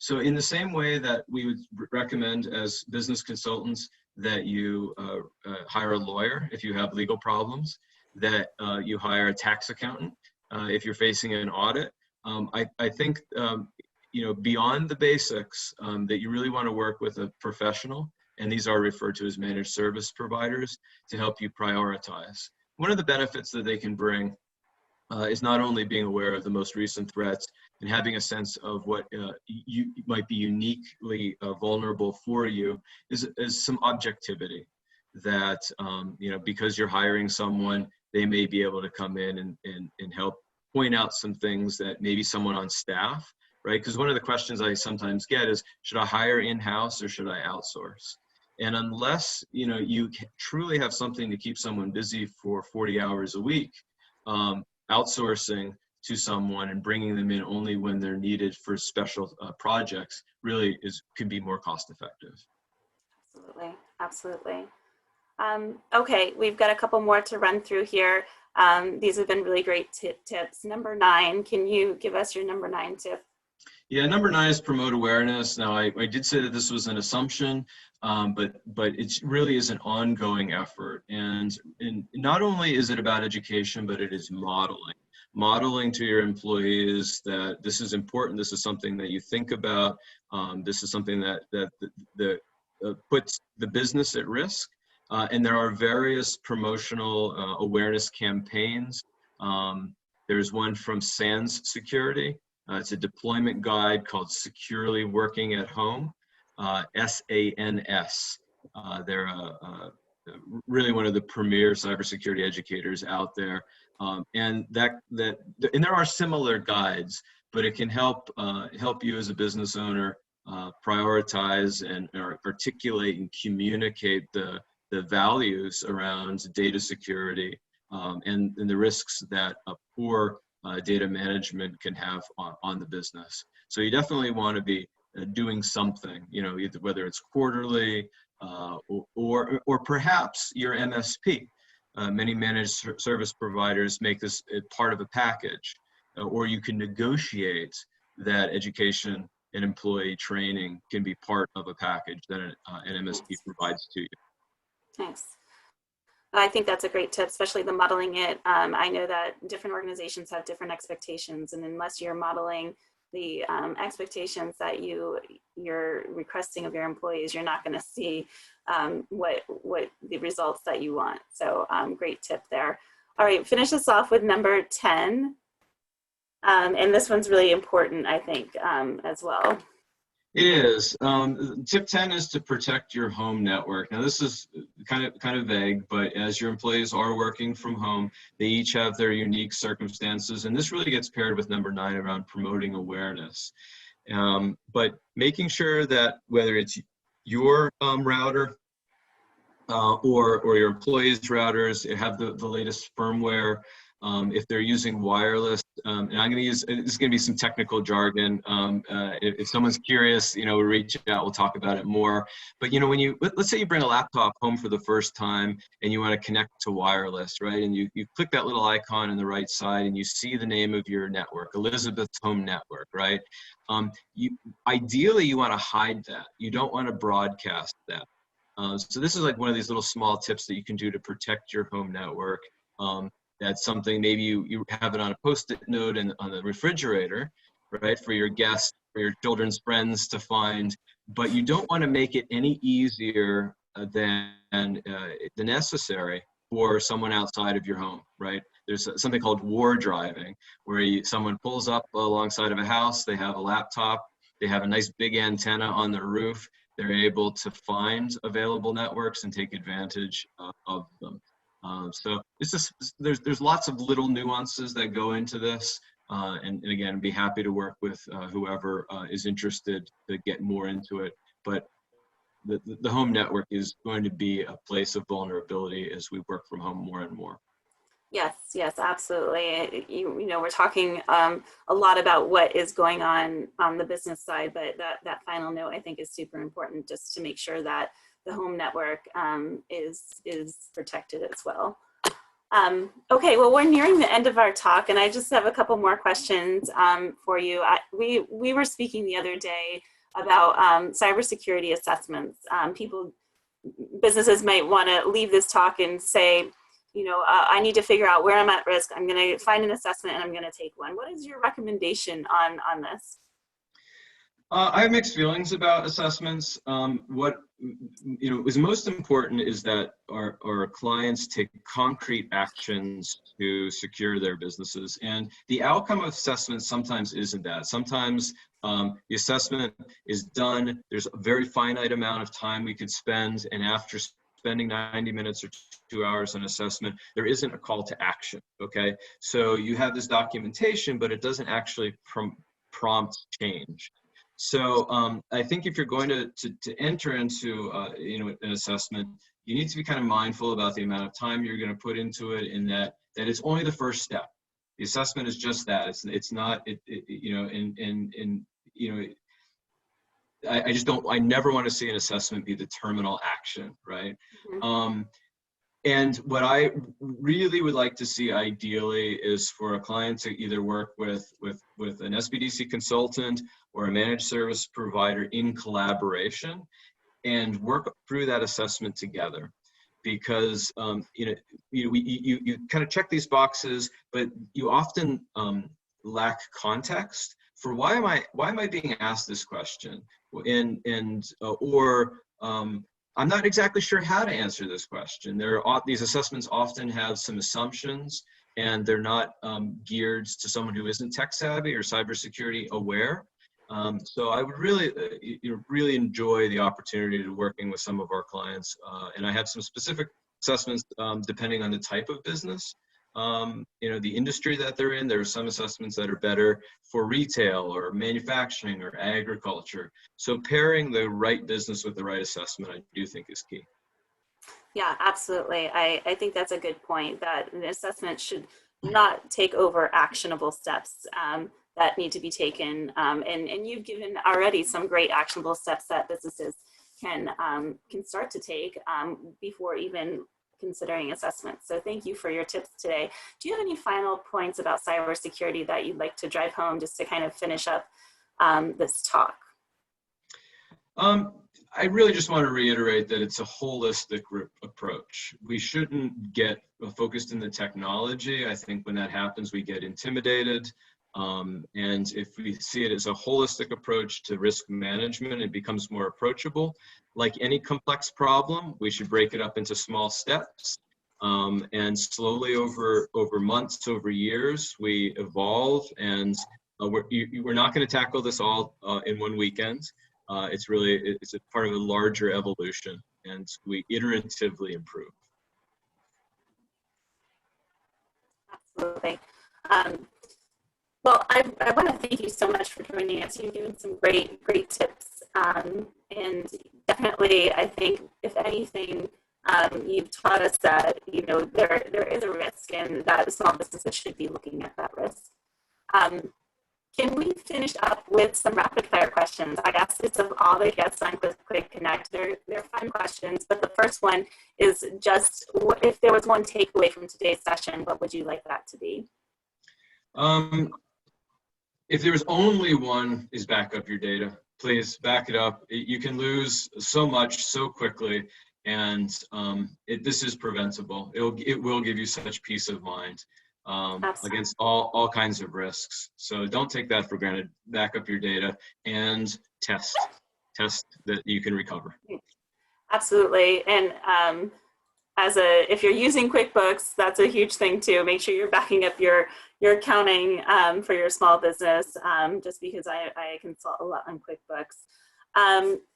Speaker 2: so in the same way that we would recommend as business consultants that you hire a lawyer if you have legal problems, that you hire a tax accountant if you're facing an audit, I think beyond the basics, that you really want to work with a professional, and these are referred to as managed service providers, to help you prioritize. One of the benefits that they can bring is not only being aware of the most recent threats and having a sense of what you might be uniquely vulnerable for you, is some objectivity that, because you're hiring someone, they may be able to come in and help point out some things that maybe someone on staff, right? Because one of the questions I sometimes get is, should I hire in-house or should I outsource? And unless you truly have something to keep someone busy for 40 hours a week, outsourcing to someone and bringing them in only when they're needed for special projects really could be more cost effective.
Speaker 1: Absolutely. Okay, we've got a couple more to run through here. These have been really great tips. Number 9, can you give us your number 9 tip?
Speaker 2: Yeah, number 9 is promote awareness. Now, I did say that this was an assumption, but it really is an ongoing effort. And not only is it about education, but it is modeling to your employees that this is important. This is something that you think about. This is something that puts the business at risk. And there are various promotional awareness campaigns. There's one from SANS Security. It's a deployment guide called Securely Working at Home, SANS. They're really one of the premier cybersecurity educators out there. And there are similar guides, but it can help you as a business owner prioritize and articulate and communicate the values around data security and the risks that a poor data management can have on the business. So you definitely want to be doing something, either whether it's quarterly or perhaps your MSP. Many managed service providers make this part of a package, or you can negotiate that education and employee training can be part of a package that an MSP provides to you.
Speaker 1: Nice. I think that's a great tip, especially the modeling it. I know that different organizations have different expectations, and unless you're modeling the expectations that you're requesting of your employees, you're not going to see what the results that you want. So great tip there. All right, finish us off with number 10. And this one's really important, I think, as well.
Speaker 2: It is. Tip 10 is to protect your home network. Now, this is kind of vague, but as your employees are working from home, they each have their unique circumstances, and this really gets paired with number 9 around promoting awareness. But making sure that whether it's your router or your employees' routers have the latest firmware. If they're using wireless, and I'm going to use, this is going to be some technical jargon. If someone's curious, we'll reach out, we'll talk about it more. But when let's say you bring a laptop home for the first time and you want to connect to wireless, right? And you click that little icon on the right side and you see the name of your network, Elizabeth's Home Network, right? Ideally, you want to hide that. You don't want to broadcast that. So this is like one of these little small tips that you can do to protect your home network. That's something maybe you have it on a Post-it note and on the refrigerator, right, for your guests, for your children's friends to find, but you don't want to make it any easier than necessary for someone outside of your home, right? There's something called war driving, where someone pulls up alongside of a house, they have a laptop, they have a nice big antenna on their roof, they're able to find available networks and take advantage of them. So there's lots of little nuances that go into this, and again, be happy to work with whoever is interested to get more into it. But the home network is going to be a place of vulnerability as we work from home more and more.
Speaker 1: Yes, yes, absolutely. You know, we're talking a lot about what is going on the business side, but that final note I think is super important, just to make sure that the home network is protected as well. Okay, well, we're nearing the end of our talk, and I just have a couple more questions for you. We were speaking the other day about cybersecurity assessments. Businesses might want to leave this talk and say, you know, I need to figure out where I'm at risk. I'm going to find an assessment and I'm going to take one. What is your recommendation on this?
Speaker 2: I have mixed feelings about assessments. What is most important is that our clients take concrete actions to secure their businesses, and the outcome of assessments sometimes isn't that. Sometimes the assessment is done. There's a very finite amount of time we could spend, and after spending 90 minutes or 2 hours on assessment, there isn't a call to action. Okay, so you have this documentation, but it doesn't actually prompt change. So I think if you're going to enter into an assessment, you need to be kind of mindful about the amount of time you're going to put into it, and that it's only the first step. The assessment is just that. It's not I never want to see an assessment be the terminal action, right? Mm-hmm. And what I really would like to see ideally is for a client to either work with an SBDC consultant or a managed service provider in collaboration and work through that assessment together. Because you kind of check these boxes, but you often lack context for why am I being asked this question, or I'm not exactly sure how to answer this question. These assessments often have some assumptions, and they're not geared to someone who isn't tech savvy or cybersecurity aware. So I would really enjoy the opportunity to working with some of our clients, and I have some specific assessments depending on the type of business. The industry that they're in. There are some assessments that are better for retail or manufacturing or agriculture. So pairing the right business with the right assessment, I do think is key.
Speaker 1: Yeah, absolutely. I think that's a good point, that an assessment should not take over actionable steps that need to be taken. And you've given already some great actionable steps that businesses can start to take before even considering assessments. So thank you for your tips today. Do you have any final points about cybersecurity that you'd like to drive home, just to kind of finish up this talk?
Speaker 2: I really just want to reiterate that it's a holistic approach. We shouldn't get focused in the technology. I think when that happens, we get intimidated. And if we see it as a holistic approach to risk management, it becomes more approachable. Like any complex problem, we should break it up into small steps. And slowly over months, over years, we evolve, and we're not going to tackle this all in one weekend. It's a part of a larger evolution, and we iteratively improve.
Speaker 1: Absolutely. Well, I want to thank you so much for joining us. You've given some great tips, and definitely, I think, if anything, you've taught us that there is a risk, and that small businesses should be looking at that risk. Can we finish up with some rapid fire questions? I asked this of all the guests on Quick Connect. They're fun questions, but the first one is just, if there was one takeaway from today's session, what would you like that to be?
Speaker 2: If there was only one, is back up your data. Please back it up. You can lose so much so quickly And this is preventable. It will give you such peace of mind against all kinds of risks. So don't take that for granted. Back up your data and test that you can recover.
Speaker 1: Absolutely. And if you're using QuickBooks, that's a huge thing too. Make sure you're backing up your accounting for your small business, just because I consult a lot on QuickBooks.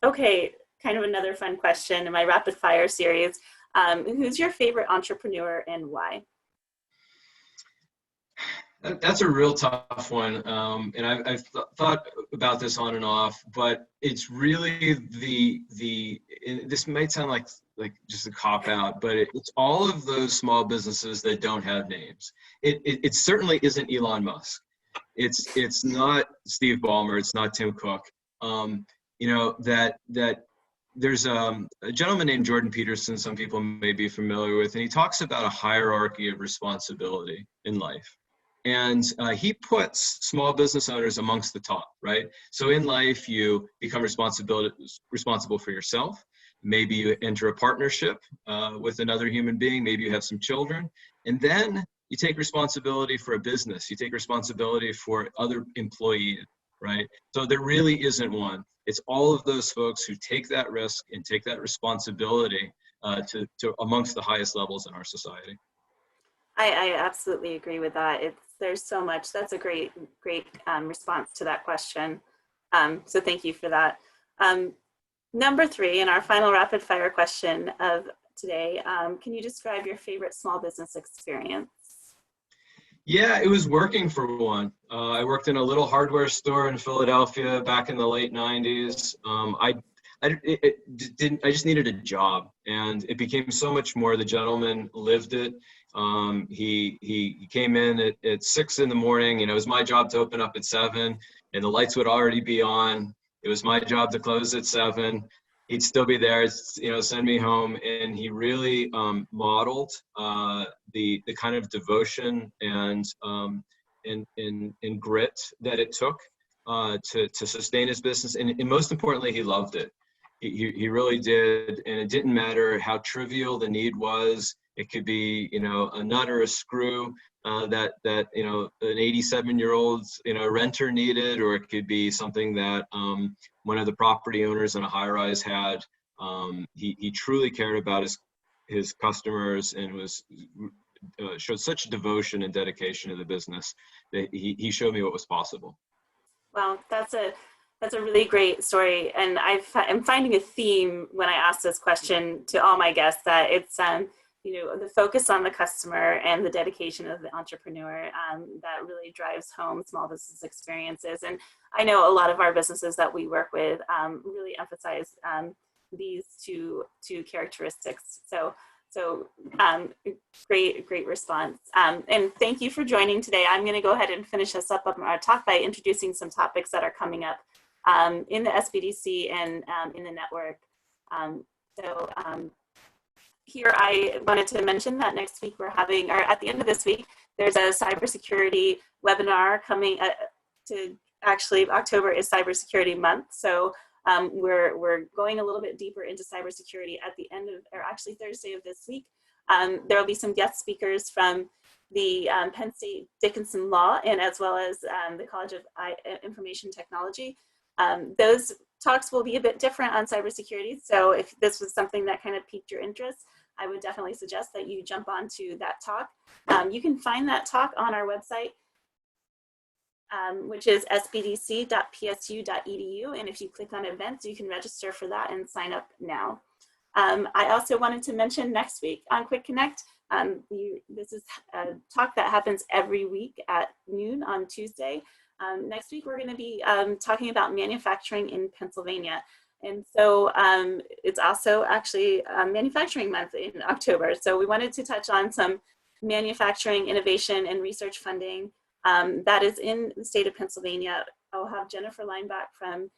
Speaker 1: Okay, kind of another fun question in my rapid fire series. Who's your favorite entrepreneur and why?
Speaker 2: That's a real tough one, and I've thought about this on and off, but it's really this might sound like just a cop out, but it's all of those small businesses that don't have names. It certainly isn't Elon Musk. It's not Steve Ballmer. It's not Tim Cook. That there's a gentleman named Jordan Peterson, some people may be familiar with, and he talks about a hierarchy of responsibility in life. And he puts small business owners amongst the top, right? So in life, you become responsible for yourself. Maybe you enter a partnership with another human being. Maybe you have some children. And then you take responsibility for a business. You take responsibility for other employees, right? So there really isn't one. It's all of those folks who take that risk and take that responsibility to amongst the highest levels in our society.
Speaker 1: I absolutely agree with that. There's so much. That's a great response to that question. So thank you for that. Number 3, and our final rapid fire question of today, can you describe your favorite small business experience?
Speaker 2: Yeah, it was working for one. I worked in a little hardware store in Philadelphia back in the late 90s. I just needed a job, and it became so much more. The gentleman lived it. He came in at 6 in the morning. It was my job to open up at 7, and the lights would already be on. It was my job to close at 7. He'd still be there, send me home. And he really modeled the kind of devotion and grit that it took to sustain his business. And most importantly, he loved it. He really did. And it didn't matter how trivial the need was. It could be, a nut or a screw that an 87-year-old renter needed, or it could be something that one of the property owners in a high-rise had. He truly cared about his customers and showed such devotion and dedication to the business that he showed me what was possible.
Speaker 1: Well, that's a really great story, and I'm finding a theme when I ask this question to all my guests, that it's the focus on the customer and the dedication of the entrepreneur that really drives home small business experiences. And I know a lot of our businesses that we work with really emphasize these two characteristics. So great response. And thank you for joining today. I'm going to go ahead and finish us up on our talk by introducing some topics that are coming up in the SBDC and in the network. Here I wanted to mention that next week we're having, or at the end of this week, there's a cybersecurity webinar coming actually October is Cybersecurity Month. So we're going a little bit deeper into cybersecurity at the end of, or actually Thursday of this week. There will be some guest speakers from the Penn State Dickinson Law, and as well as the College of Information Technology. Those talks will be a bit different on cybersecurity. So if this was something that kind of piqued your interest, I would definitely suggest that you jump onto that talk. You can find that talk on our website, which is sbdc.psu.edu. And if you click on events, you can register for that and sign up now. I also wanted to mention next week on Quick Connect, this is a talk that happens every week at noon on Tuesday. Next week, we're going to be talking about manufacturing in Pennsylvania. And so it's also actually Manufacturing Month in October. So we wanted to touch on some manufacturing innovation and research funding that is in the state of Pennsylvania. I'll have Jennifer Leinbach from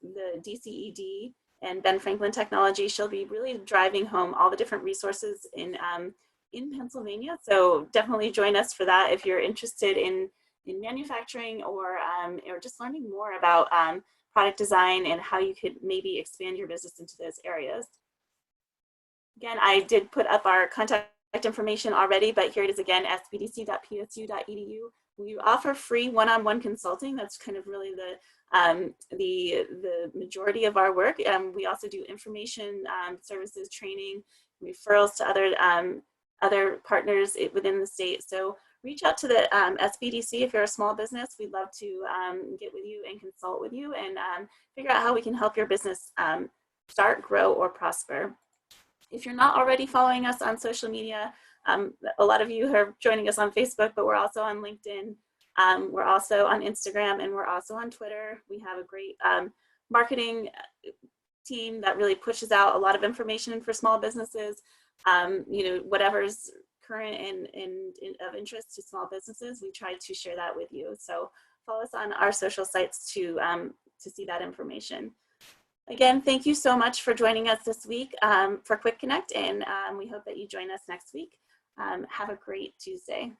Speaker 1: the DCED and Ben Franklin Technology. She'll be really driving home all the different resources in Pennsylvania. So definitely join us for that if you're interested in manufacturing or just learning more about product design and how you could maybe expand your business into those areas. Again, I did put up our contact information already, but here it is again, sbdc.psu.edu. We offer free one-on-one consulting. That's kind of really the majority of our work. We also do information services, training, referrals to other partners within the state. So reach out to the SBDC if you're a small business. We'd love to get with you and consult with you and figure out how we can help your business start, grow, or prosper. If you're not already following us on social media, a lot of you are joining us on Facebook, but we're also on LinkedIn. We're also on Instagram, and we're also on Twitter. We have a great marketing team that really pushes out a lot of information for small businesses. You know, whatever's current and of interest to small businesses, we try to share that with you. So follow us on our social sites to see that information. Again, thank you so much for joining us this week for Quick Connect, and we hope that you join us next week. Have a great Tuesday.